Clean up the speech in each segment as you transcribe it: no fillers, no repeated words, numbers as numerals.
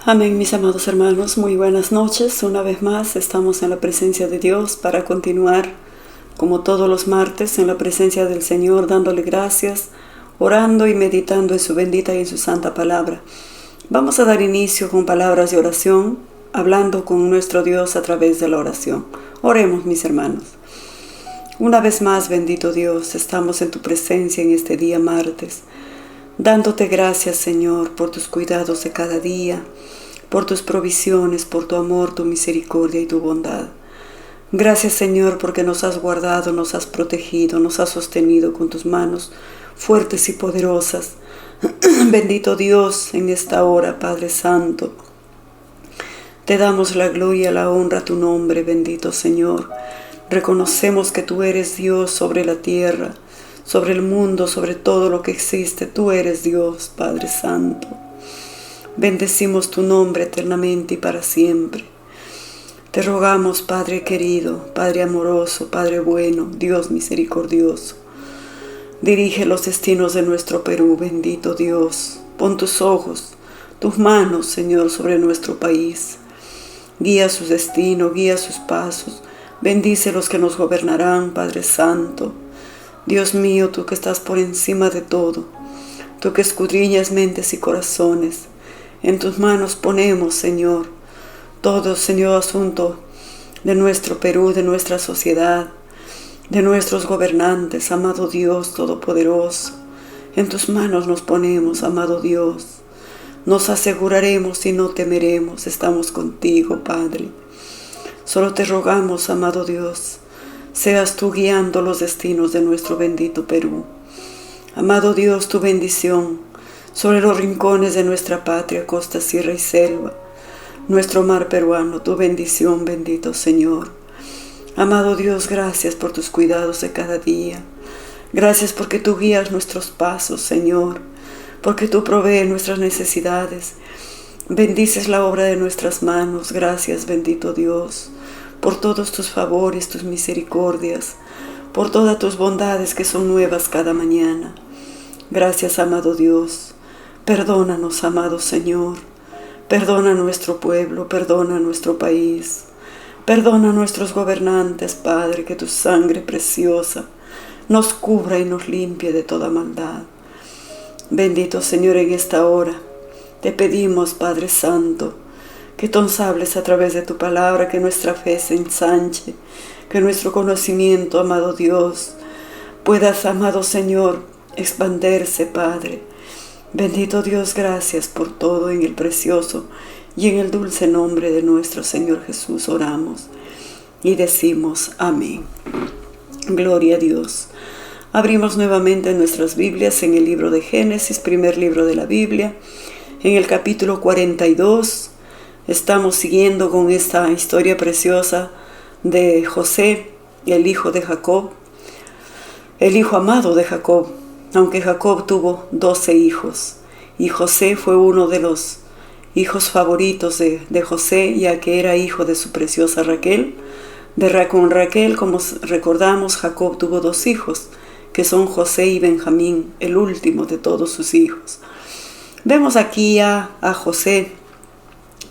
Amén, mis amados hermanos, muy buenas noches. Una vez más estamos en la presencia de Dios para continuar, como todos los martes, en la presencia del Señor, dándole gracias, orando y meditando en su bendita y en su santa palabra. Vamos a dar inicio con palabras de oración, hablando con nuestro Dios a través de la oración. Oremos, mis hermanos. Una vez más, bendito Dios, estamos en tu presencia en este día martes, dándote gracias, Señor, por tus cuidados de cada día, por tus provisiones, por tu amor, tu misericordia y tu bondad. Gracias, Señor, porque nos has guardado, nos has protegido, nos has sostenido con tus manos fuertes y poderosas. Bendito Dios, en esta hora, Padre Santo, te damos la gloria, la honra a tu nombre, bendito Señor. Reconocemos que tú eres Dios sobre la tierra, sobre el mundo, sobre todo lo que existe. Tú eres Dios, Padre Santo. Bendecimos tu nombre eternamente y para siempre. Te rogamos, Padre querido, Padre amoroso, Padre bueno, Dios misericordioso. Dirige los destinos de nuestro Perú, bendito Dios. Pon tus ojos, tus manos, Señor, sobre nuestro país. Guía su destino, guía sus pasos. Bendice los que nos gobernarán, Padre Santo. Dios mío, tú que estás por encima de todo, tú que escudriñas mentes y corazones, en tus manos ponemos, Señor, todo, Señor, asunto de nuestro Perú, de nuestra sociedad, de nuestros gobernantes, amado Dios Todopoderoso. En tus manos nos ponemos, amado Dios. Nos aseguraremos y no temeremos, estamos contigo, Padre. Solo te rogamos, amado Dios, seas tú guiando los destinos de nuestro bendito Perú. Amado Dios, tu bendición sobre los rincones de nuestra patria, costa, sierra y selva, nuestro mar peruano, tu bendición, bendito Señor. Amado Dios, gracias por tus cuidados de cada día. Gracias porque tú guías nuestros pasos, Señor, porque tú provees nuestras necesidades. Bendices la obra de nuestras manos. Gracias, bendito Dios, por todos tus favores, tus misericordias, por todas tus bondades que son nuevas cada mañana. Gracias, amado Dios. Perdónanos, amado Señor. Perdona a nuestro pueblo, perdona a nuestro país. Perdona a nuestros gobernantes, Padre, que tu sangre preciosa nos cubra y nos limpie de toda maldad. Bendito Señor, en esta hora te pedimos, Padre Santo, que tú nos hables a través de tu palabra, que nuestra fe se ensanche, que nuestro conocimiento, amado Dios, puedas, amado Señor, expandirse, Padre. Bendito Dios, gracias por todo, en el precioso y en el dulce nombre de nuestro Señor Jesús oramos y decimos amén. Gloria a Dios. Abrimos nuevamente nuestras Biblias en el libro de Génesis, primer libro de la Biblia, en el capítulo 42. Estamos siguiendo con esta historia preciosa de José, el hijo de Jacob, el hijo amado de Jacob, aunque Jacob tuvo 12 hijos, y José fue uno de los hijos favoritos de José, ya que era hijo de su preciosa Raquel. Con Raquel, como recordamos, Jacob tuvo 2 hijos, que son José y Benjamín, el último de todos sus hijos. Vemos aquí a José,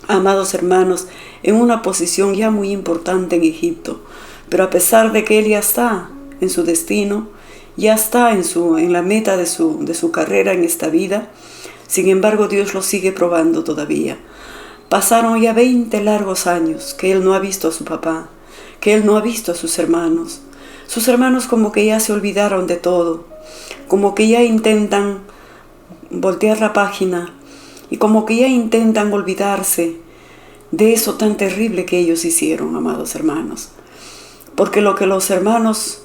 amados hermanos, en una posición ya muy importante en Egipto, pero a pesar de que él ya está en su destino, ya está en la meta de su carrera en esta vida, sin embargo Dios lo sigue probando todavía. Pasaron ya 20 largos años que él no ha visto a su papá, que él no ha visto a sus hermanos. Sus hermanos como que ya se olvidaron de todo, como que ya intentan voltear la página y como que ya intentan olvidarse de eso tan terrible que ellos hicieron, amados hermanos. Porque lo que los hermanos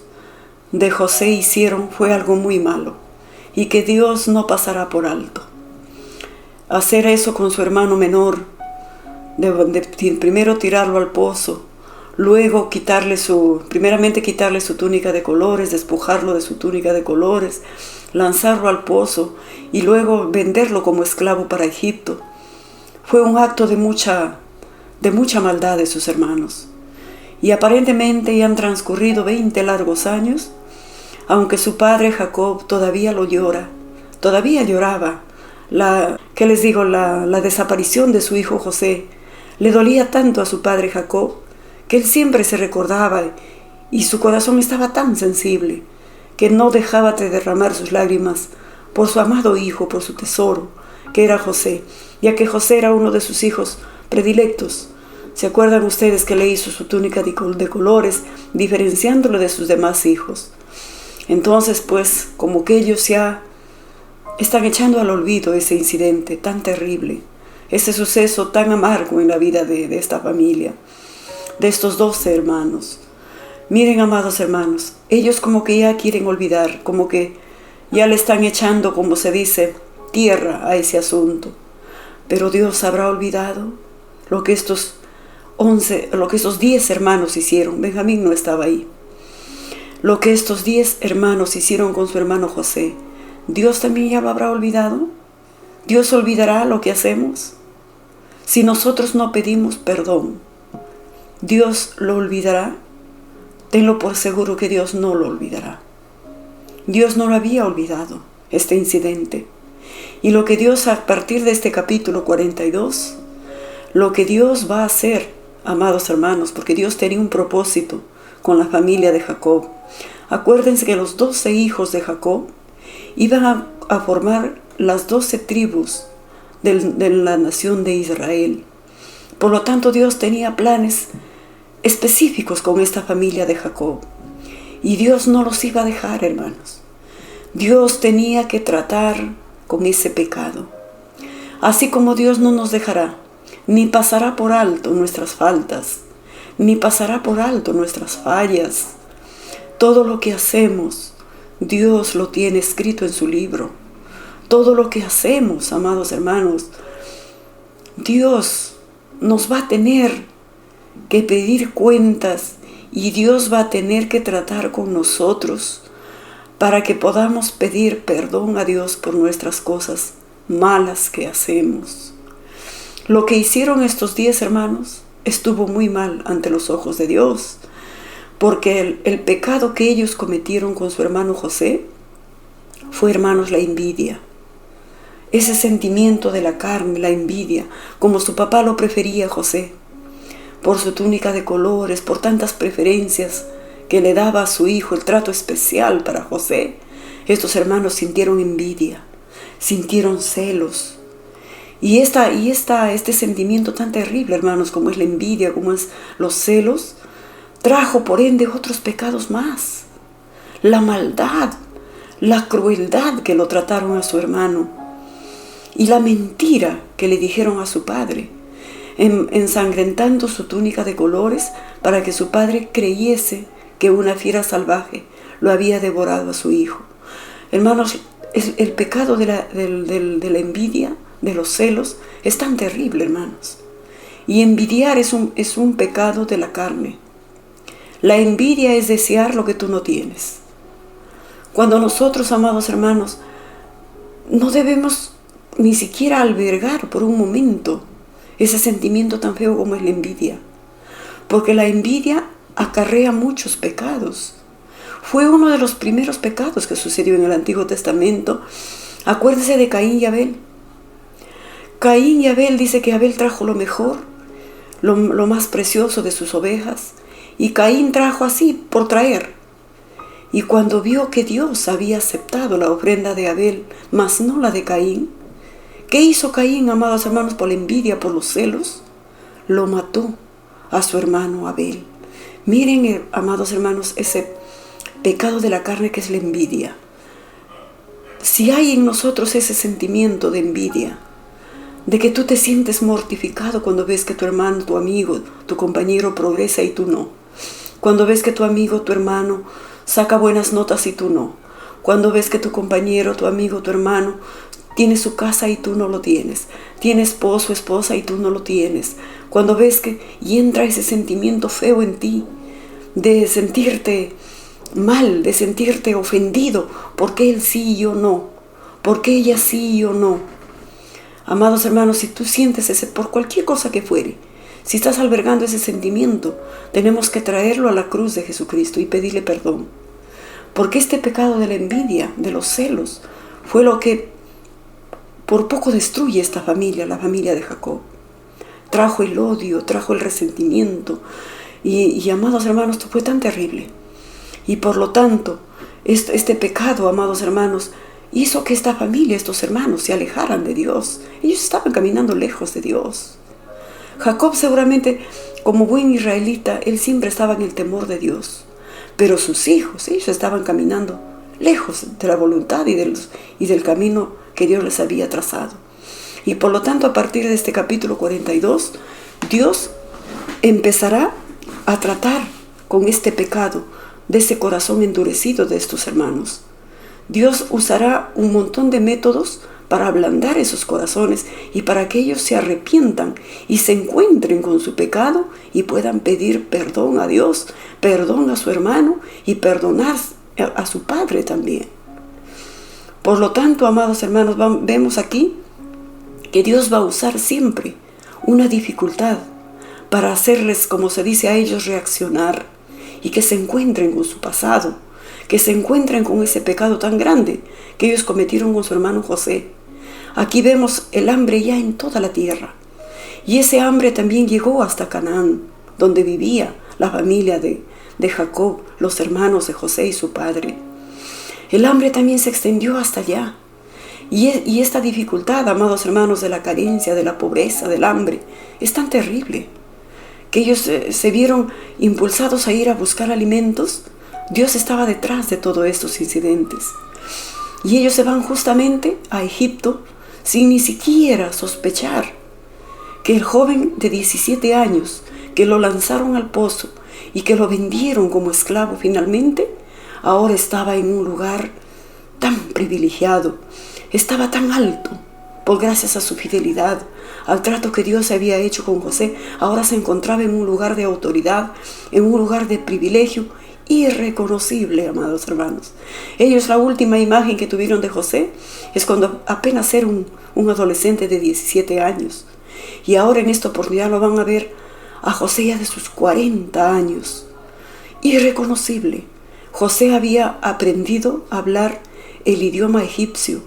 de José hicieron fue algo muy malo y que Dios no pasará por alto. Hacer eso con su menor, primero tirarlo al pozo, luego primeramente quitarle su túnica de colores, despojarlo de su túnica de colores, lanzarlo al pozo y luego venderlo como esclavo para Egipto. Fue un acto de mucha maldad de sus hermanos. Y aparentemente ya han transcurrido 20 largos años, aunque su padre Jacob todavía lloraba ¿qué les digo? La desaparición de su hijo José le dolía tanto a su padre Jacob, que él siempre se recordaba y su corazón estaba tan sensible que no dejaba de derramar sus lágrimas por su amado hijo, por su tesoro, que era José, ya que José era uno de sus hijos predilectos. ¿Se acuerdan ustedes que le hizo su túnica de colores, diferenciándolo de sus demás hijos? Entonces, pues, como que ellos ya están echando al olvido ese incidente tan terrible, ese suceso tan amargo en la vida de esta familia, de estos 12 hermanos. Miren, amados hermanos, ellos como que ya quieren olvidar, como que ya le están echando, como se dice, tierra a ese asunto. Pero Dios habrá olvidado lo que estos 10 hermanos hicieron. Benjamín no estaba ahí. Lo que estos 10 hermanos hicieron con su hermano José, ¿Dios también ya lo habrá olvidado? ¿Dios olvidará lo que hacemos? Si nosotros no pedimos perdón, ¿Dios lo olvidará? Tenlo por seguro que Dios no lo olvidará. Dios no lo había olvidado, este incidente. Y lo que Dios, a partir de este capítulo 42, lo que Dios va a hacer, amados hermanos, porque Dios tenía un propósito con la familia de Jacob. Acuérdense que los 12 hijos de Jacob iban a formar las 12 tribus de la nación de Israel. Por lo tanto, Dios tenía planes específicos con esta familia de Jacob. Y Dios no los iba a dejar, hermanos. Dios tenía que tratar con ese pecado. Así como Dios no nos dejará, ni pasará por alto nuestras faltas, ni pasará por alto nuestras fallas. Todo lo que hacemos, Dios lo tiene escrito en su libro. Todo lo que hacemos, amados hermanos, Dios nos va a tener que pedir cuentas y Dios va a tener que tratar con nosotros para que podamos pedir perdón a Dios por nuestras cosas malas que hacemos. Lo que hicieron estos 10 hermanos estuvo muy mal ante los ojos de Dios, porque el pecado que ellos cometieron con su hermano José fue, hermanos, la envidia. Ese sentimiento de la carne, la envidia, como su papá lo prefería a José, por su túnica de colores, por tantas preferencias que le daba a su hijo, el trato especial para José. Estos hermanos sintieron envidia, sintieron celos. Y este sentimiento tan terrible, hermanos, como es la envidia, como es los celos, trajo por ende otros pecados más. La maldad, la crueldad que lo trataron a su hermano y la mentira que le dijeron a su padre, ensangrentando su túnica de colores para que su padre creyese que una fiera salvaje lo había devorado a su hijo. Hermanos, el pecado de la envidia, de los celos, es tan terrible, hermanos. Y envidiar es un pecado de la carne. La envidia es desear lo que tú no tienes. Cuando nosotros, amados hermanos, no debemos ni siquiera albergar por un momento ese sentimiento tan feo como es la envidia, porque la envidia acarrea muchos pecados. Fue uno de los primeros pecados que sucedió en el Antiguo Testamento. Acuérdense de Caín y Abel. Caín y Abel, dice que Abel trajo lo mejor, lo más precioso de sus ovejas, y Caín trajo así por traer. Y cuando vio que Dios había aceptado la ofrenda de Abel, mas no la de Caín, ¿qué hizo Caín, amados hermanos, por la envidia, por los celos? Lo mató a su hermano Abel. Miren, amados hermanos, ese pecado de la carne que es la envidia. Si hay en nosotros ese sentimiento de envidia, de que tú te sientes mortificado cuando ves que tu hermano, tu amigo, tu compañero progresa y tú no. Cuando ves que tu amigo, tu hermano saca buenas notas y tú no. Cuando ves que tu compañero, tu amigo, tu hermano tiene su casa y tú no lo tienes. Tiene esposo, esposa y tú no lo tienes. Cuando ves y entra ese sentimiento feo en ti, de sentirte mal, de sentirte ofendido, porque él sí y yo no, porque ella sí y yo no. Amados hermanos, si tú sientes por cualquier cosa que fuere, si estás albergando ese sentimiento, tenemos que traerlo a la cruz de Jesucristo y pedirle perdón. Porque este pecado de la envidia, de los celos, fue lo que por poco destruye esta familia, la familia de Jacob. Trajo el odio, trajo el resentimiento. Y amados hermanos, esto fue tan terrible. Y por lo tanto, este pecado, amados hermanos, hizo que esta familia, estos hermanos, se alejaran de Dios. Ellos estaban caminando lejos de Dios. Jacob seguramente, como buen israelita, él siempre estaba en el temor de Dios. Pero sus hijos, ellos estaban caminando lejos de la voluntad y del camino que Dios les había trazado. Y por lo tanto, a partir de este capítulo 42, Dios empezará a tratar con este pecado, de ese corazón endurecido de estos hermanos. Dios usará un montón de métodos para ablandar esos corazones y para que ellos se arrepientan y se encuentren con su pecado y puedan pedir perdón a Dios, perdón a su hermano y perdonar a su padre también. Por lo tanto, amados hermanos, vemos aquí que Dios va a usar siempre una dificultad para hacerles, como se dice, a ellos reaccionar y que se encuentren con su pasado, que se encuentren con ese pecado tan grande que ellos cometieron con su hermano José. Aquí vemos el hambre ya en toda la tierra. Y ese hambre también llegó hasta Canaán, donde vivía la familia de Jacob, los hermanos de José y su padre. El hambre también se extendió hasta allá. Y esta dificultad, amados hermanos, de la carencia, de la pobreza, del hambre, es tan terrible que ellos se vieron impulsados a ir a buscar alimentos. Dios estaba detrás de todos estos incidentes. Y ellos se van justamente a Egipto sin ni siquiera sospechar que el joven de 17 años, que lo lanzaron al pozo y que lo vendieron como esclavo finalmente, ahora estaba en un lugar tan privilegiado, estaba tan alto, por gracias a su fidelidad, al trato que Dios había hecho con José. Ahora se encontraba en un lugar de autoridad, en un lugar de privilegio irreconocible, amados hermanos. Ellos, la última imagen que tuvieron de José es cuando apenas era un adolescente de 17 años. Y ahora en esta oportunidad lo van a ver a José ya de sus 40 años. Irreconocible. José había aprendido a hablar el idioma egipcio.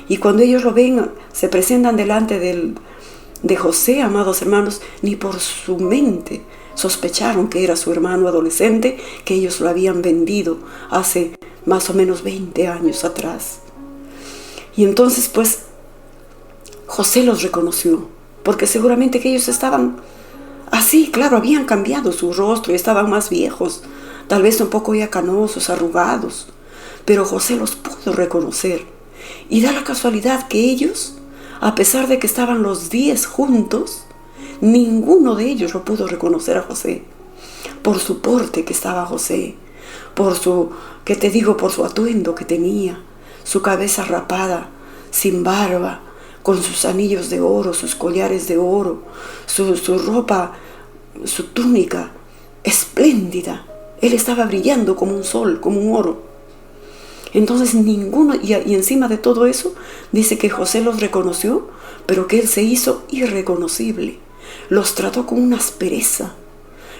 Y cuando ellos lo ven, se presentan delante de José, amados hermanos, ni por su mente sospecharon que era su hermano adolescente, que ellos lo habían vendido hace más o menos 20 años atrás. Y entonces pues José los reconoció, porque seguramente que ellos estaban así, claro, habían cambiado su rostro y estaban más viejos, tal vez un poco ya canosos, arrugados, pero José los pudo reconocer. Y da la casualidad que ellos, a pesar de que estaban los 10 juntos, ninguno de ellos lo pudo reconocer a José, por su porte que estaba José, por su atuendo que tenía, su cabeza rapada, sin barba, con sus anillos de oro, sus collares de oro, su ropa, su túnica espléndida. Él estaba brillando como un sol, como un oro. Entonces ninguno, y encima de todo eso, dice que José los reconoció, pero que él se hizo irreconocible. Los trató con una aspereza,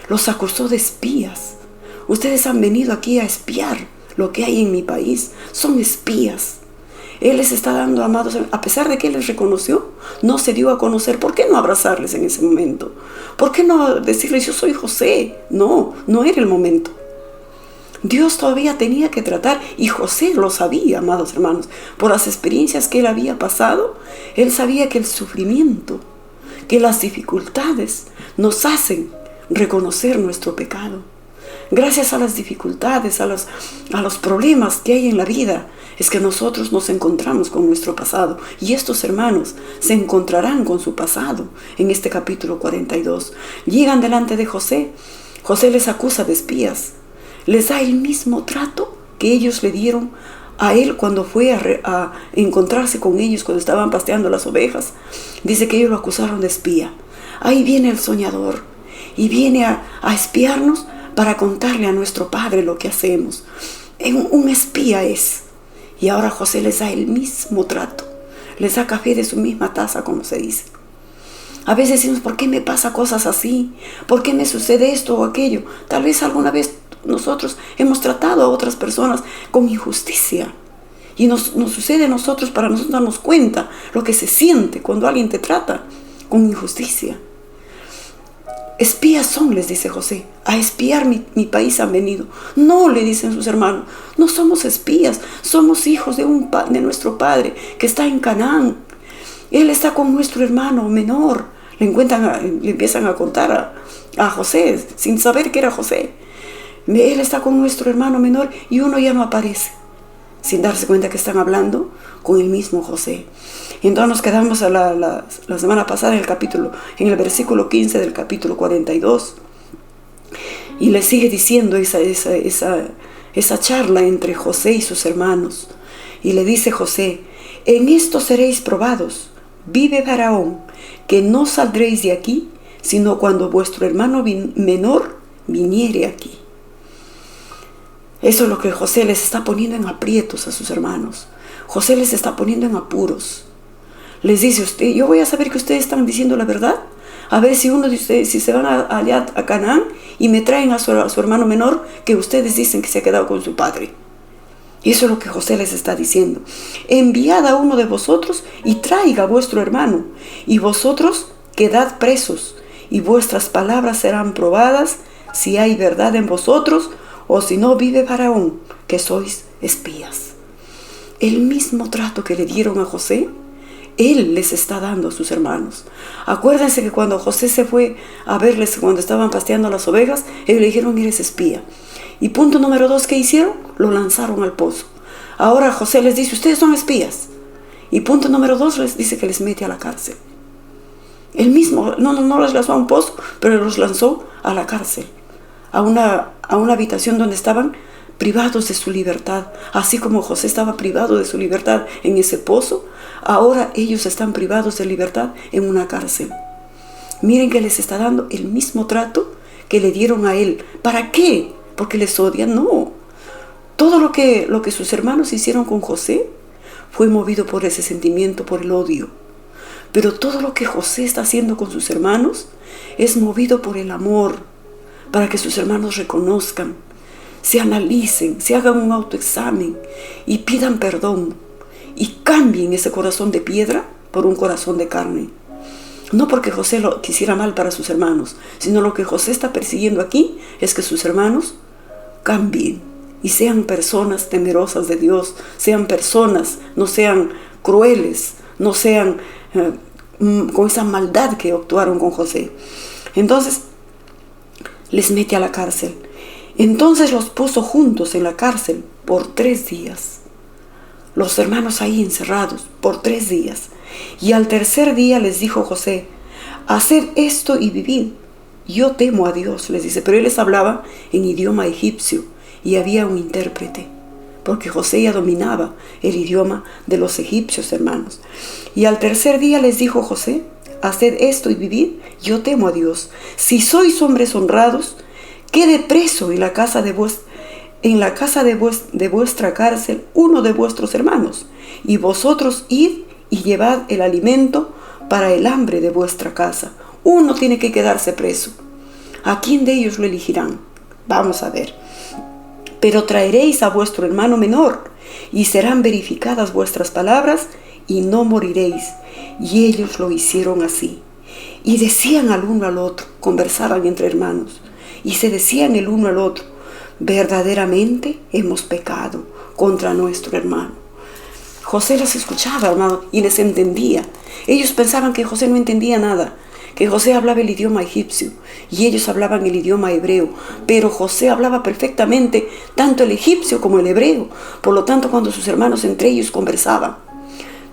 los acusó de espías. Ustedes han venido aquí a espiar lo que hay en mi país, son espías. Él les está dando, amados, a pesar de que él les reconoció, no se dio a conocer. ¿Por qué no abrazarles en ese momento? ¿Por qué no decirles, yo soy José? No era el momento. Dios todavía tenía que tratar, y José lo sabía, amados hermanos, por las experiencias que él había pasado. Él sabía que el sufrimiento, que las dificultades nos hacen reconocer nuestro pecado. Gracias a las dificultades, a los problemas que hay en la vida, es que nosotros nos encontramos con nuestro pasado. Y estos hermanos se encontrarán con su pasado en este capítulo 42. Llegan delante de José. José les acusa de espías. Les da el mismo trato que ellos le dieron a él cuando fue a encontrarse con ellos, cuando estaban pasteando las ovejas. Dice que ellos lo acusaron de espía. Ahí viene el soñador y viene a espiarnos para contarle a nuestro padre lo que hacemos. Un espía es. Y ahora José les da el mismo trato. Les da café de su misma taza, como se dice. A veces decimos, ¿por qué me pasa cosas así? ¿Por qué me sucede esto o aquello? Tal vez alguna vez nosotros hemos tratado a otras personas con injusticia. Y nos sucede a nosotros para nosotros darnos cuenta lo que se siente cuando alguien te trata con injusticia. Espías son, les dice José, a espiar mi país han venido. No, le dicen sus hermanos, no somos espías, somos hijos de nuestro padre que está en Canaán. Él está con nuestro hermano menor. Le empiezan a contar a José, sin saber que era José. Él está con nuestro hermano menor y uno ya no aparece, sin darse cuenta que están hablando con el mismo José. Entonces nos quedamos la semana pasada en el versículo 15 del capítulo 42. Y le sigue diciendo esa charla entre José y sus hermanos. Y le dice José: en esto seréis probados. Vive Faraón, que no saldréis de aquí, sino cuando vuestro hermano menor viniere aquí. Eso es lo que José les está poniendo en aprietos a sus hermanos. José les está poniendo en apuros. Les dice: yo voy a saber que ustedes están diciendo la verdad. A ver si uno de ustedes, si se van allá a Canaán y me traen a su hermano menor, que ustedes dicen que se ha quedado con su padre. Y eso es lo que José les está diciendo. Enviad a uno de vosotros y traiga a vuestro hermano, y vosotros quedad presos, y vuestras palabras serán probadas, si hay verdad en vosotros, o si no, vive Faraón, que sois espías. El mismo trato que le dieron a José, él les está dando a sus hermanos. Acuérdense que cuando José se fue a verles cuando estaban pasteando las ovejas, ellos le dijeron: eres espía. Y punto número 2, ¿qué hicieron? Lo lanzaron al pozo. Ahora José les dice: ustedes son espías. Y punto número 2, les dice que les mete a la cárcel. Él mismo no los lanzó a un pozo, pero los lanzó a la cárcel, a una habitación donde estaban privados de su libertad. Así como José estaba privado de su libertad en ese pozo, ahora ellos están privados de libertad en una cárcel. Miren que les está dando el mismo trato que le dieron a él. ¿Para qué? ¿Porque les odian? No. Todo lo que sus hermanos hicieron con José fue movido por ese sentimiento, por el odio. Pero todo lo que José está haciendo con sus hermanos es movido por el amor, para que sus hermanos reconozcan, se analicen, se hagan un autoexamen y pidan perdón y cambien ese corazón de piedra por un corazón de carne. No porque José lo quisiera mal para sus hermanos, sino lo que José está persiguiendo aquí es que sus hermanos cambien y sean personas temerosas de Dios, sean personas, no sean crueles, no sean con esa maldad que actuaron con José. Entonces les mete a la cárcel. Entonces los puso juntos en la cárcel por 3 días. Los hermanos ahí encerrados por 3 días. Y al tercer día les dijo José: haced esto y vivid. Yo temo a Dios, les dice. Pero él les hablaba en idioma egipcio y había un intérprete, porque José ya dominaba el idioma de los egipcios, hermanos. Y al tercer día les dijo José: haced esto y vivid. Yo temo a Dios. Si sois hombres honrados, quede preso en la casa de vuestra cárcel uno de vuestros hermanos, y vosotros id y llevad el alimento para el hambre de vuestra casa. Uno tiene que quedarse preso. ¿A quién de ellos lo elegirán? Vamos a ver. Pero traeréis a vuestro hermano menor, y serán verificadas vuestras palabras, y no moriréis. Y ellos lo hicieron así. Y decían al uno al otro, conversaban entre hermanos, y se decían el uno al otro: verdaderamente hemos pecado contra nuestro hermano. José los escuchaba, hermano, y les entendía. Ellos pensaban que José no entendía nada, que José hablaba el idioma egipcio y ellos hablaban el idioma hebreo, pero José hablaba perfectamente tanto el egipcio como el hebreo. Por lo tanto, cuando sus hermanos entre ellos conversaban: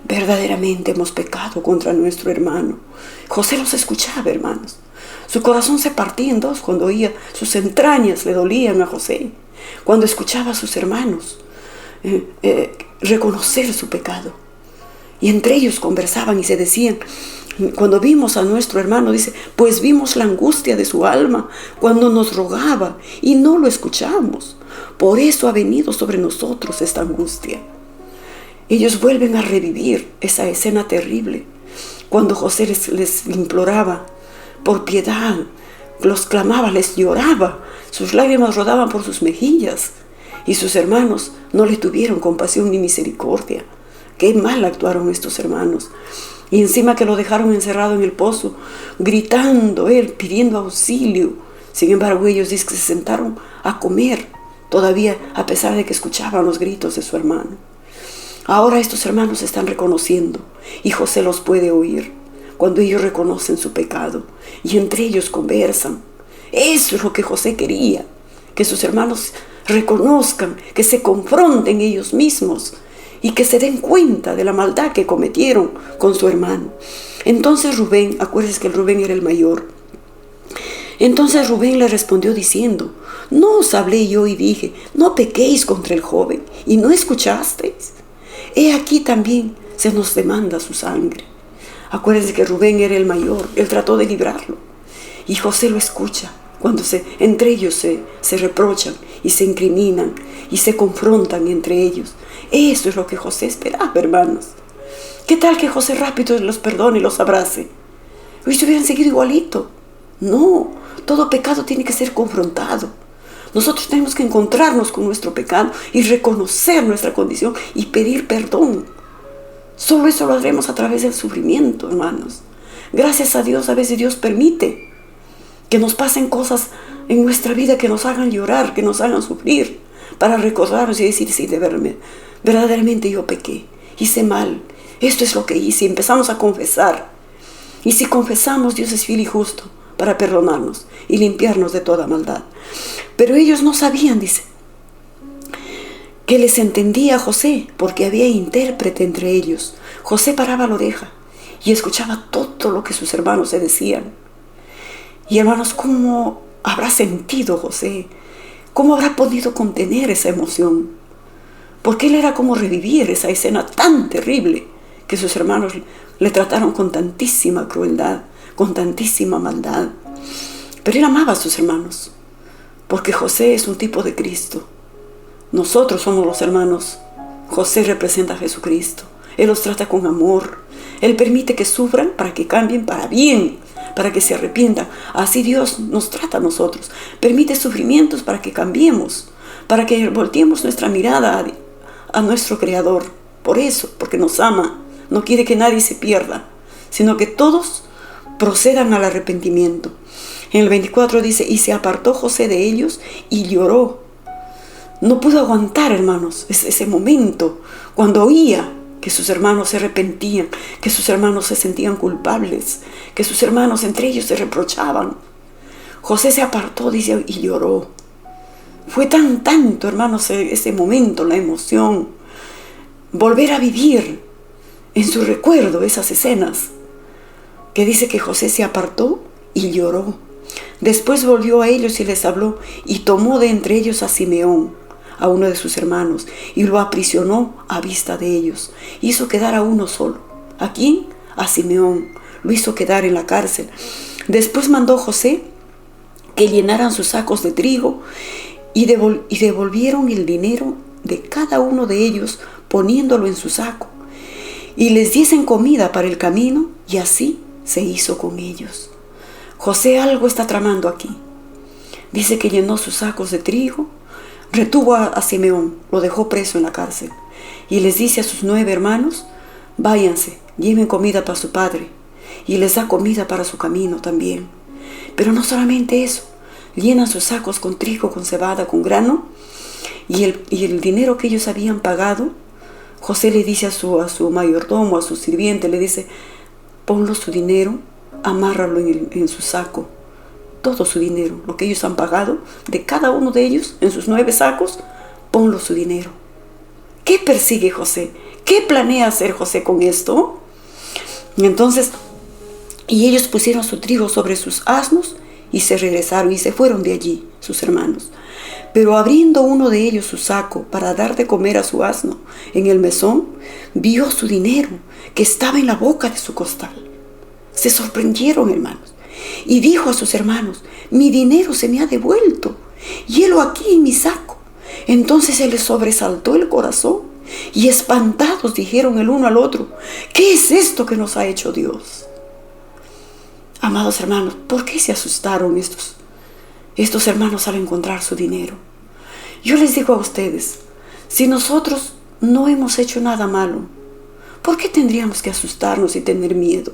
verdaderamente hemos pecado contra nuestro hermano. José los escuchaba, hermanos. Su corazón se partía en dos cuando oía, sus entrañas le dolían a José, cuando escuchaba a sus hermanos reconocer su pecado. Y entre ellos conversaban y se decían: cuando vimos a nuestro hermano, dice, pues vimos la angustia de su alma cuando nos rogaba y no lo escuchamos. Por eso ha venido sobre nosotros esta angustia. Ellos vuelven a revivir esa escena terrible, cuando José les imploraba por piedad, los clamaba, les lloraba, sus lágrimas rodaban por sus mejillas. Y sus hermanos no le tuvieron compasión ni misericordia. Qué mal actuaron estos hermanos. Y encima que lo dejaron encerrado en el pozo, gritando, él pidiendo auxilio. Sin embargo, ellos dicen que se sentaron a comer, todavía a pesar de que escuchaban los gritos de su hermano. Ahora estos hermanos están reconociendo y José los puede oír cuando ellos reconocen su pecado y entre ellos conversan. Eso es lo que José quería, que sus hermanos reconozcan, que se confronten ellos mismos y que se den cuenta de la maldad que cometieron con su hermano. Entonces Rubén, acuérdense que el Rubén era el mayor. Entonces Rubén le respondió diciendo: ¿no os hablé yo y dije, no pequéis contra el joven, y no escuchasteis? He aquí también se nos demanda su sangre. Acuérdense que Rubén era el mayor, él trató de librarlo. Y José lo escucha cuando entre ellos se reprochan y se incriminan y se confrontan entre ellos. Eso es lo que José esperaba, hermanos. ¿Qué tal que José rápido los perdone y los abrace? Ellos hubieran seguido igualito. No, todo pecado tiene que ser confrontado. Nosotros tenemos que encontrarnos con nuestro pecado y reconocer nuestra condición y pedir perdón. Solo eso lo haremos a través del sufrimiento, hermanos. Gracias a Dios, a veces Dios permite que nos pasen cosas en nuestra vida que nos hagan llorar, que nos hagan sufrir, para recordarnos y decir: sí, verdaderamente yo pequé, hice mal, esto es lo que hice. Y empezamos a confesar. Y si confesamos, Dios es fiel y justo para perdonarnos y limpiarnos de toda maldad. Pero ellos no sabían, dice, que les entendía José, porque había intérprete entre ellos. José paraba la oreja y escuchaba todo lo que sus hermanos se decían. Y hermanos, ¿cómo habrá sentido José? ¿Cómo habrá podido contener esa emoción? Porque él era como revivir esa escena tan terrible que sus hermanos le trataron con tantísima crueldad, con tantísima maldad. Pero él amaba a sus hermanos, porque José es un tipo de Cristo. Nosotros somos los hermanos. José representa a Jesucristo. Él los trata con amor. Él permite que sufran para que cambien para bien, para que se arrepientan. Así Dios nos trata a nosotros. Permite sufrimientos para que cambiemos, para que volteemos nuestra mirada a nuestro Creador. Por eso, porque nos ama. No quiere que nadie se pierda, sino que todos procedan al arrepentimiento. En el 24 dice: y se apartó José de ellos y lloró. No pudo aguantar, hermanos, ese momento cuando oía que sus hermanos se arrepentían, que sus hermanos se sentían culpables, que sus hermanos entre ellos se reprochaban. José se apartó, dice, y lloró. Fue tanto, hermanos, ese momento, la emoción, volver a vivir en su recuerdo esas escenas, que dice que José se apartó y lloró. Después volvió a ellos y les habló, y tomó de entre ellos a Simeón, a uno de sus hermanos, y lo aprisionó a vista de ellos. Hizo quedar a uno solo. ¿A quién? A Simeón. Lo hizo quedar en la cárcel. Después mandó José que llenaran sus sacos de trigo y devolvieron el dinero de cada uno de ellos, poniéndolo en su saco, y les diesen comida para el camino, y así se hizo con ellos. José algo está tramando aquí. Dice que llenó sus sacos de trigo, retuvo a Simeón, lo dejó preso en la cárcel, y les dice a sus 9 hermanos: váyanse, lleven comida para su padre, y les da comida para su camino también. Pero no solamente eso, llenan sus sacos con trigo, con cebada, con grano, y el dinero que ellos habían pagado, José le dice a su mayordomo, a su sirviente, le dice: ponlo su dinero, amárralo en su saco. Todo su dinero, lo que ellos han pagado, de cada uno de ellos, en sus 9 sacos, ponlo su dinero. ¿Qué persigue José? ¿Qué planea hacer José con esto? Y entonces, y ellos pusieron su trigo sobre sus asnos y se regresaron y se fueron de allí, sus hermanos. Pero abriendo uno de ellos su saco para dar de comer a su asno en el mesón, vio su dinero que estaba en la boca de su costal. Se sorprendieron, hermanos. Y dijo a sus hermanos: mi dinero se me ha devuelto, y helo aquí en mi saco. Entonces se les sobresaltó el corazón, y espantados dijeron el uno al otro: ¿qué es esto que nos ha hecho Dios? Amados hermanos, ¿por qué se asustaron estos hermanos al encontrar su dinero? Yo les digo a ustedes, si nosotros no hemos hecho nada malo, ¿por qué tendríamos que asustarnos y tener miedo?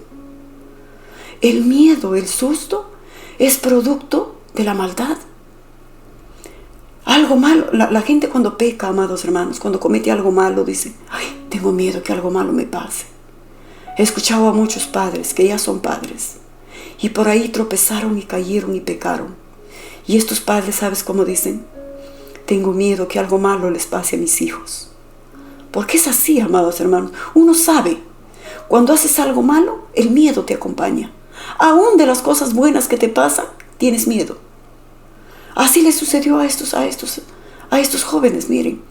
El miedo, el susto, es producto de la maldad. Algo malo, la gente cuando peca, amados hermanos, cuando comete algo malo, dice, ay, tengo miedo que algo malo me pase. He escuchado a muchos padres que ya son padres y por ahí tropezaron y cayeron y pecaron. Y estos padres, ¿sabes cómo dicen? Tengo miedo que algo malo les pase a mis hijos. Porque es así, amados hermanos. Uno sabe, cuando haces algo malo, el miedo te acompaña. Aún de las cosas buenas que te pasan, tienes miedo. Así le sucedió a estos jóvenes, miren.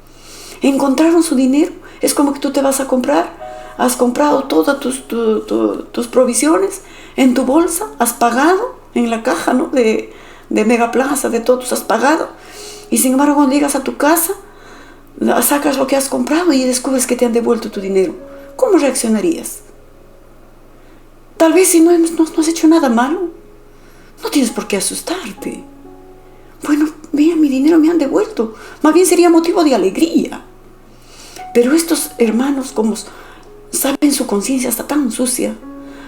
Encontraron su dinero. Es como que tú te vas a comprar. Has comprado todas tus provisiones en tu bolsa. Has pagado en la caja, ¿no? de Megaplaza, de todos has pagado. Y sin embargo, cuando llegas a tu casa, sacas lo que has comprado y descubres que te han devuelto tu dinero. ¿Cómo reaccionarías? Tal vez si no has hecho nada malo, no tienes por qué asustarte. Bueno, mira, mi dinero me han devuelto. Más bien sería motivo de alegría. Pero estos hermanos, como saben, su conciencia está tan sucia,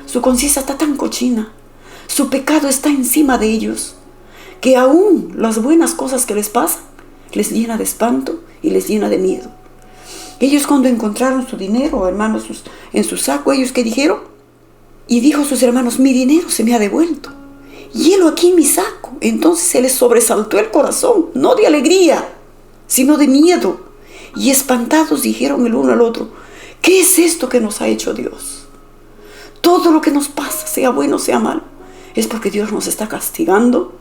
su conciencia está tan cochina, su pecado está encima de ellos, que aún las buenas cosas que les pasan, les llena de espanto y les llena de miedo. Ellos cuando encontraron su dinero, hermanos, en su saco, ellos ¿qué dijeron? Y dijo a sus hermanos, mi dinero se me ha devuelto. Hielo aquí en mi saco. Entonces se les sobresaltó el corazón, no de alegría, sino de miedo. Y espantados dijeron el uno al otro, ¿qué es esto que nos ha hecho Dios? Todo lo que nos pasa, sea bueno, sea malo, es porque Dios nos está castigando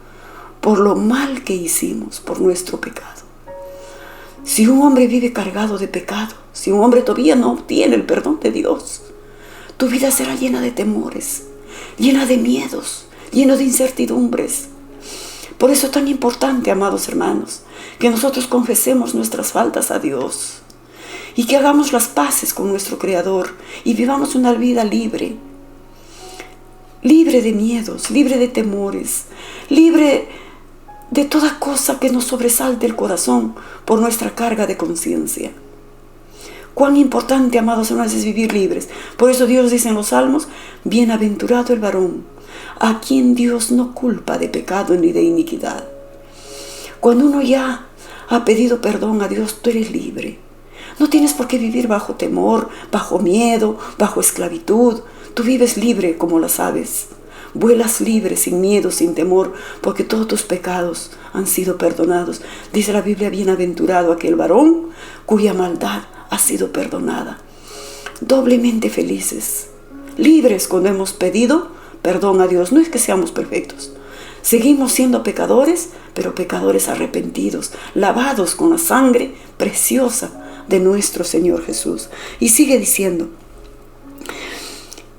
por lo mal que hicimos, por nuestro pecado. Si un hombre vive cargado de pecado, si un hombre todavía no obtiene el perdón de Dios, tu vida será llena de temores, llena de miedos, llena de incertidumbres. Por eso es tan importante, amados hermanos, que nosotros confesemos nuestras faltas a Dios y que hagamos las paces con nuestro Creador y vivamos una vida libre, libre de miedos, libre de temores, libre de toda cosa que nos sobresalte el corazón por nuestra carga de conciencia. Cuán importante, amados hermanos, es vivir libres. Por eso Dios dice en los Salmos, bienaventurado el varón, a quien Dios no culpa de pecado ni de iniquidad. Cuando uno ya ha pedido perdón a Dios, tú eres libre. No tienes por qué vivir bajo temor, bajo miedo, bajo esclavitud. Tú vives libre como las aves. Vuelas libre, sin miedo, sin temor, porque todos tus pecados han sido perdonados. Dice la Biblia, bienaventurado aquel varón cuya maldad ha sido perdonada. Doblemente felices, libres cuando hemos pedido perdón a Dios. No es que seamos perfectos. Seguimos siendo pecadores, pero pecadores arrepentidos, lavados con la sangre preciosa de nuestro Señor Jesús. Y sigue diciendo,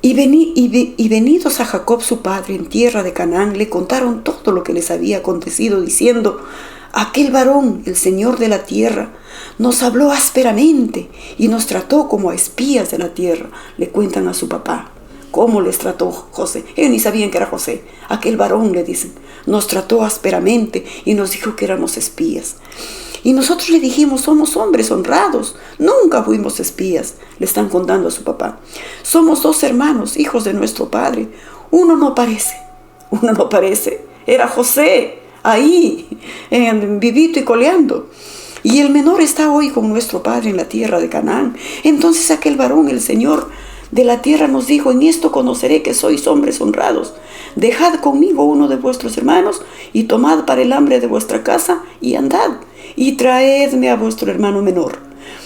y venidos a Jacob su padre en tierra de Canaán, le contaron todo lo que les había acontecido, diciendo, aquel varón, el Señor de la tierra, nos habló ásperamente y nos trató como a espías de la tierra. Le cuentan a su papá cómo les trató José. Ellos ni sabían que era José. Aquel varón, le dicen, nos trató ásperamente y nos dijo que éramos espías. Y nosotros le dijimos, somos hombres honrados, nunca fuimos espías. Le están contando a su papá. Somos 2 hermanos, hijos de nuestro padre. Uno no parece. Era José, ahí, vivito y coleando. Y el menor está hoy con nuestro padre en la tierra de Canaán. Entonces aquel varón, el Señor de la tierra, nos dijo, en esto conoceré que sois hombres honrados. Dejad conmigo uno de vuestros hermanos y tomad para el hambre de vuestra casa y andad y traedme a vuestro hermano menor,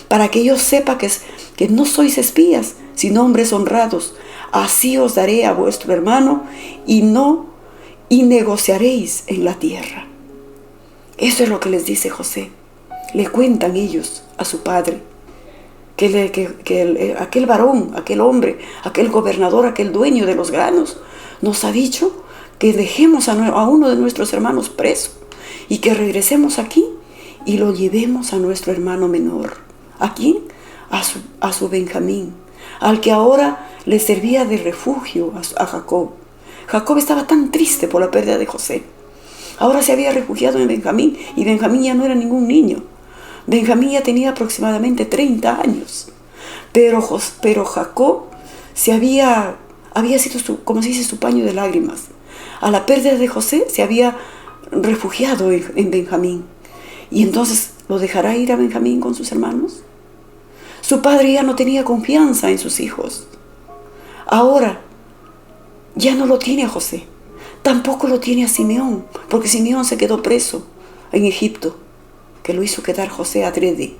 para que yo sepa que no sois espías, sino hombres honrados. Así os daré a vuestro hermano y negociaréis en la tierra. Eso es lo que les dice José. Le cuentan ellos a su padre que aquel varón, aquel hombre, aquel gobernador, aquel dueño de los granos, nos ha dicho que dejemos a uno de nuestros hermanos preso y que regresemos aquí y lo llevemos a nuestro hermano menor. ¿A quién? A su Benjamín, al que ahora le servía de refugio a Jacob. Jacob estaba tan triste por la pérdida de José. Ahora se había refugiado en Benjamín y Benjamín ya no era ningún niño. Benjamín ya tenía aproximadamente 30 años. Pero Jacob había sido, como se dice, su paño de lágrimas. A la pérdida de José se había refugiado en Benjamín. Y entonces, ¿lo dejará ir a Benjamín con sus hermanos? Su padre ya no tenía confianza en sus hijos. Ahora ya no lo tiene a José. Tampoco lo tiene a Simeón, porque Simeón se quedó preso en Egipto, que lo hizo quedar José adrede.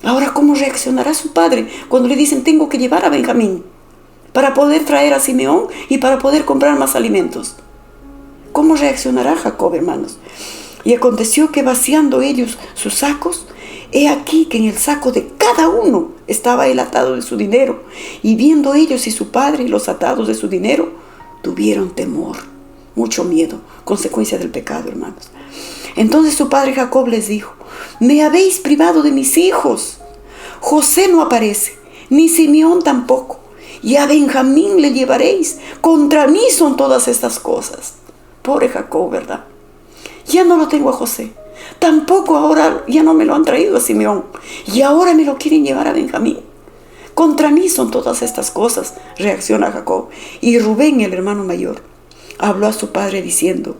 Ahora, ¿cómo reaccionará su padre cuando le dicen tengo que llevar a Benjamín para poder traer a Simeón y para poder comprar más alimentos? ¿Cómo reaccionará Jacob, hermanos? Y aconteció que vaciando ellos sus sacos, he aquí que en el saco de cada uno estaba el atado de su dinero. Y viendo ellos y su padre los atados de su dinero, tuvieron temor, mucho miedo, consecuencia del pecado, hermanos. Entonces su padre Jacob les dijo: me habéis privado de mis hijos. José no aparece, ni Simeón tampoco, y a Benjamín le llevaréis. Contra mí son todas estas cosas. Pobre Jacob, ¿verdad? Ya no lo tengo a José. Tampoco ahora ya no me lo han traído a Simeón. Y ahora me lo quieren llevar a Benjamín. Contra mí son todas estas cosas, reacciona Jacob. Y Rubén, el hermano mayor, habló a su padre diciendo: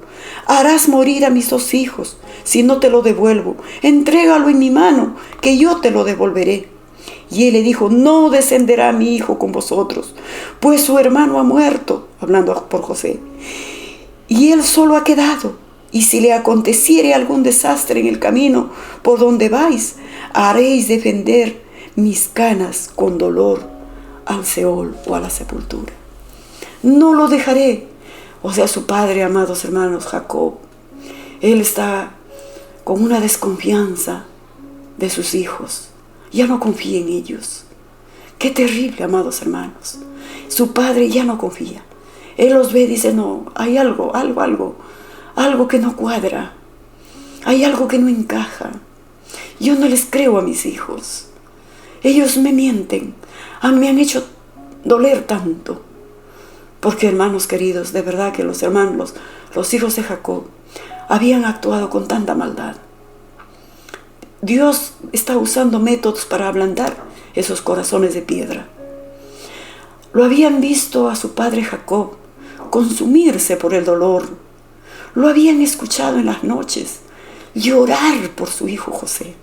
harás morir a mis 2 hijos si no te lo devuelvo. Entrégalo en mi mano, que yo te lo devolveré. Y él le dijo: no descenderá mi hijo con vosotros, pues su hermano ha muerto, hablando por José, y él solo ha quedado. Y si le aconteciere algún desastre en el camino por donde vais, haréis defender mis canas con dolor al Seol o a la sepultura. No lo dejaré. O sea, su padre, amados hermanos, Jacob, él está con una desconfianza de sus hijos. Ya no confía en ellos. Qué terrible, amados hermanos. Su padre ya no confía. Él los ve y dice: no, hay algo que no cuadra. Hay algo que no encaja. Yo no les creo a mis hijos. Ellos me mienten. Me han hecho doler tanto. Porque, hermanos queridos, de verdad que los hijos de Jacob, habían actuado con tanta maldad. Dios está usando métodos para ablandar esos corazones de piedra. Lo habían visto a su padre Jacob consumirse por el dolor. Lo habían escuchado en las noches llorar por su hijo José.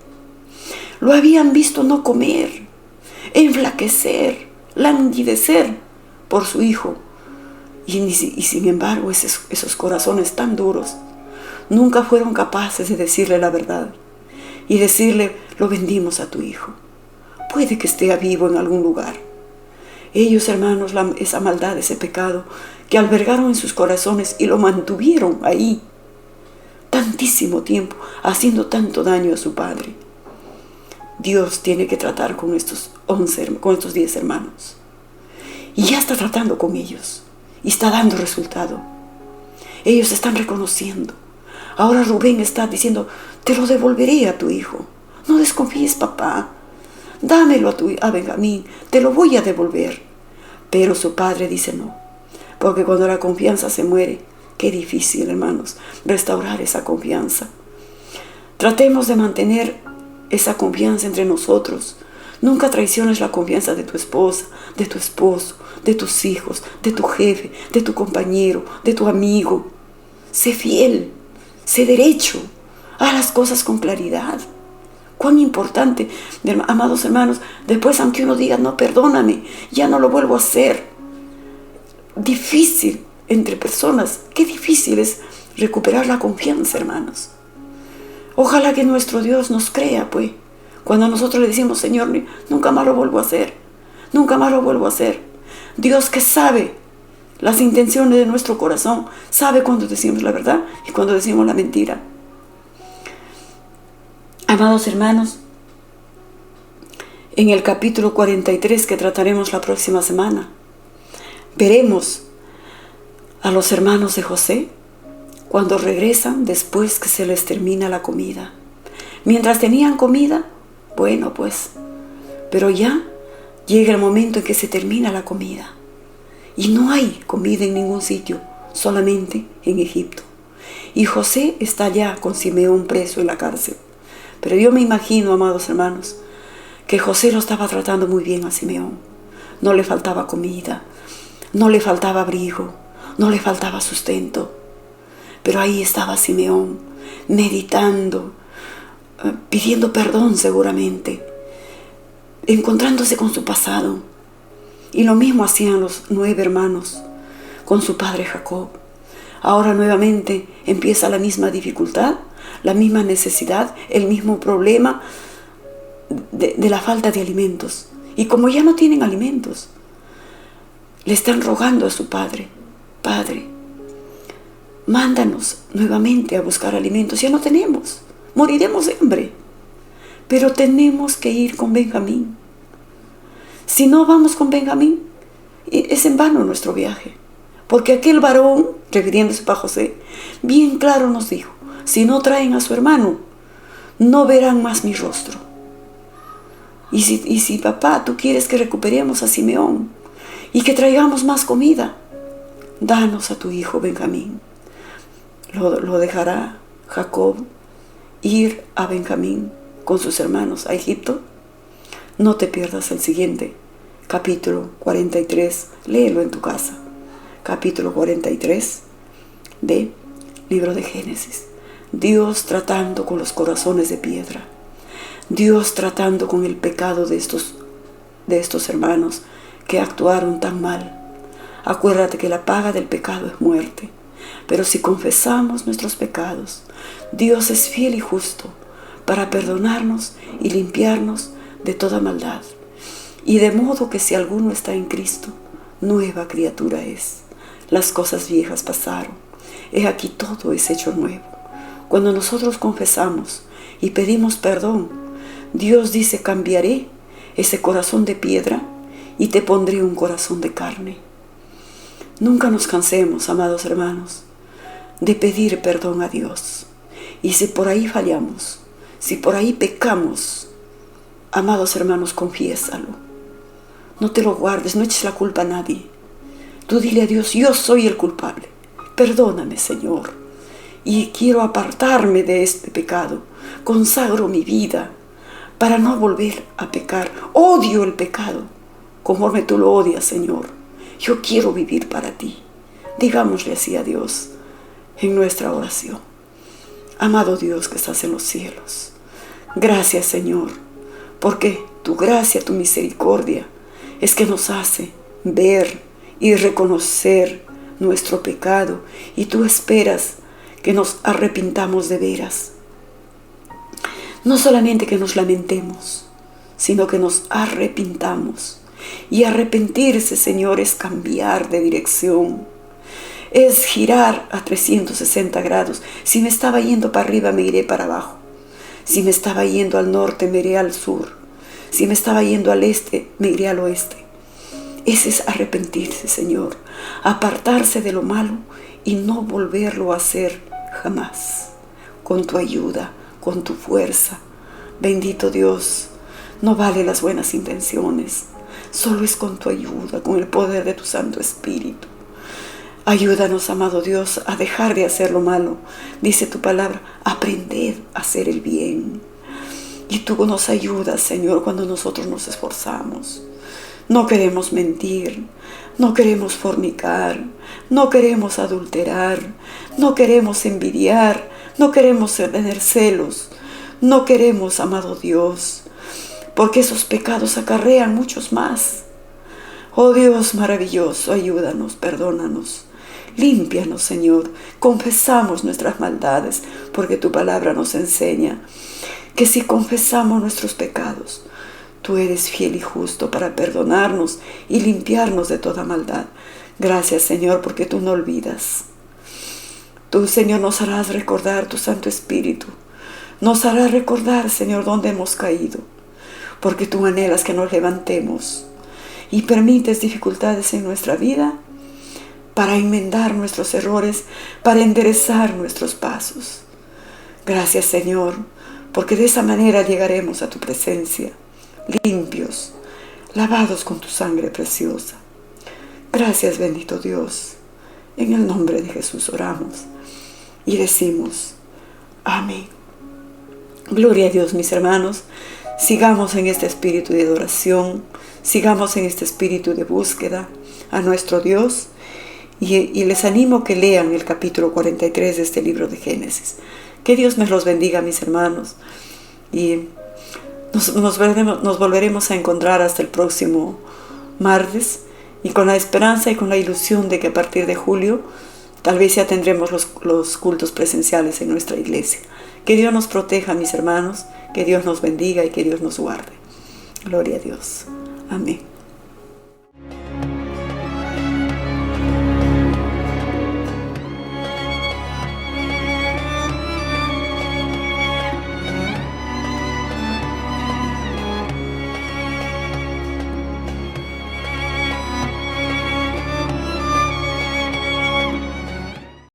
Lo habían visto no comer, enflaquecer, languidecer por su hijo. Y sin embargo, esos corazones tan duros nunca fueron capaces de decirle la verdad y decirle: lo vendimos a tu hijo. Puede que esté vivo en algún lugar. Ellos, hermanos, esa maldad, ese pecado que albergaron en sus corazones y lo mantuvieron ahí tantísimo tiempo, haciendo tanto daño a su padre. Dios tiene que tratar con estos 10 hermanos. Y ya está tratando con ellos. Y está dando resultado. Ellos están reconociendo. Ahora Rubén está diciendo: te lo devolveré a tu hijo. No desconfíes, papá. Dámelo a Benjamín. Te lo voy a devolver. Pero su padre dice no. Porque cuando la confianza se muere, qué difícil, hermanos, restaurar esa confianza. Tratemos de mantener esa confianza entre nosotros. Nunca traiciones la confianza de tu esposa, de tu esposo, de tus hijos, de tu jefe, de tu compañero, de tu amigo. Sé fiel, sé derecho, haz las cosas con claridad. Cuán importante, amados hermanos, después aunque uno diga: no, perdóname, ya no lo vuelvo a hacer. Difícil entre personas, qué difícil es recuperar la confianza, hermanos. Ojalá que nuestro Dios nos crea, pues. Cuando nosotros le decimos: Señor, nunca más lo vuelvo a hacer. Nunca más lo vuelvo a hacer. Dios, que sabe las intenciones de nuestro corazón, sabe cuando decimos la verdad y cuando decimos la mentira. Amados hermanos, en el capítulo 43 que trataremos la próxima semana, veremos a los hermanos de José cuando regresan después que se les termina la comida. Mientras tenían comida, bueno pues, pero ya llega el momento en que se termina la comida y no hay comida en ningún sitio, solamente en Egipto. Y José está allá con Simeón preso en la cárcel. Pero yo me imagino, amados hermanos, que José lo estaba tratando muy bien a Simeón. No le faltaba comida, no le faltaba abrigo, no le faltaba sustento. Pero ahí estaba Simeón, meditando, pidiendo perdón seguramente, encontrándose con su pasado. Y lo mismo hacían los 9 hermanos con su padre Jacob. Ahora nuevamente empieza la misma dificultad, la misma necesidad, el mismo problema de la falta de alimentos. Y como ya no tienen alimentos, le están rogando a su padre: Padre, mándanos nuevamente a buscar alimentos. Ya no tenemos, moriremos de hambre. Pero tenemos que ir con Benjamín. Si no vamos con Benjamín, es en vano nuestro viaje. Porque aquel varón, refiriéndose para José, bien claro nos dijo: si no traen a su hermano, no verán más mi rostro. Y si papá, tú quieres que recuperemos a Simeón y que traigamos más comida, danos a tu hijo Benjamín. Lo dejará Jacob ir a Benjamín con sus hermanos a Egipto. No te pierdas el siguiente capítulo 43, léelo en tu casa. Capítulo 43 de libro de Génesis. Dios tratando con los corazones de piedra. Dios tratando con el pecado de estos hermanos que actuaron tan mal. Acuérdate que la paga del pecado es muerte. Pero si confesamos nuestros pecados, Dios es fiel y justo para perdonarnos y limpiarnos de toda maldad. Y de modo que si alguno está en Cristo, nueva criatura es. Las cosas viejas pasaron. He aquí todo es hecho nuevo. Cuando nosotros confesamos y pedimos perdón, Dios dice: cambiaré ese corazón de piedra y te pondré un corazón de carne. Nunca nos cansemos, amados hermanos, de pedir perdón a Dios. Y si por ahí fallamos, si por ahí pecamos, amados hermanos, confiésalo. No te lo guardes, no eches la culpa a nadie. Tú dile a Dios: yo soy el culpable. Perdóname, Señor. Y quiero apartarme de este pecado. Consagro mi vida para no volver a pecar. Odio el pecado conforme tú lo odias, Señor. Yo quiero vivir para ti. Digámosle así a Dios en nuestra oración. Amado Dios que estás en los cielos, gracias, Señor, porque tu gracia, tu misericordia es que nos hace ver y reconocer nuestro pecado, y tú esperas que nos arrepintamos de veras. No solamente que nos lamentemos, sino que nos arrepintamos. Y arrepentirse, Señor, es cambiar de dirección, es girar a 360 grados. Si me estaba yendo para arriba, me iré para abajo. Si me estaba yendo al norte, me iré al sur. Si me estaba yendo al este, me iré al oeste. Ese es arrepentirse, Señor. Apartarse de lo malo y no volverlo a hacer jamás. Con tu ayuda, con tu fuerza. Bendito Dios, no vale las buenas intenciones. Solo es con tu ayuda, con el poder de tu Santo Espíritu. Ayúdanos, amado Dios, a dejar de hacer lo malo. Dice tu palabra: aprended a hacer el bien. Y tú nos ayudas, Señor, cuando nosotros nos esforzamos. No queremos mentir, no queremos fornicar, no queremos adulterar, no queremos envidiar, no queremos tener celos, no queremos, amado Dios, porque esos pecados acarrean muchos más. Oh Dios maravilloso, ayúdanos, perdónanos, límpianos, Señor. Confesamos nuestras maldades, porque tu palabra nos enseña que si confesamos nuestros pecados, tú eres fiel y justo para perdonarnos y limpiarnos de toda maldad. Gracias, Señor, porque tú no olvidas. Tú, Señor, nos harás recordar tu Santo Espíritu. Nos harás recordar, Señor, dónde hemos caído, porque tú anhelas que nos levantemos y permites dificultades en nuestra vida para enmendar nuestros errores, para enderezar nuestros pasos. Gracias, Señor, porque de esa manera llegaremos a tu presencia, limpios, lavados con tu sangre preciosa. Gracias, bendito Dios. En el nombre de Jesús oramos y decimos: amén Gloria a Dios, mis hermanos. Sigamos en este espíritu de adoración, sigamos en este espíritu de búsqueda a nuestro Dios. Y les animo que lean el capítulo 43 de este libro de Génesis. Que Dios me los bendiga, mis hermanos. Y nos volveremos a encontrar hasta el próximo martes. Y con la esperanza y con la ilusión de que a partir de julio tal vez ya tendremos los cultos presenciales en nuestra iglesia. Que Dios nos proteja, mis hermanos. Que Dios nos bendiga y que Dios nos guarde. Gloria a Dios. Amén.